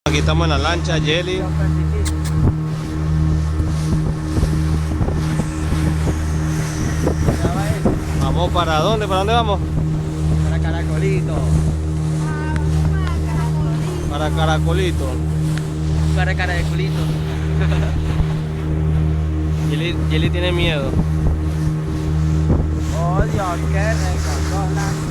Aquí estamos en la lancha, Jelly. ¿Vamos para dónde? ¿Para dónde vamos? Para Caracolito. Para Caracolito. Para Caracolito. Jelly tiene miedo. Oh Dios, qué rico.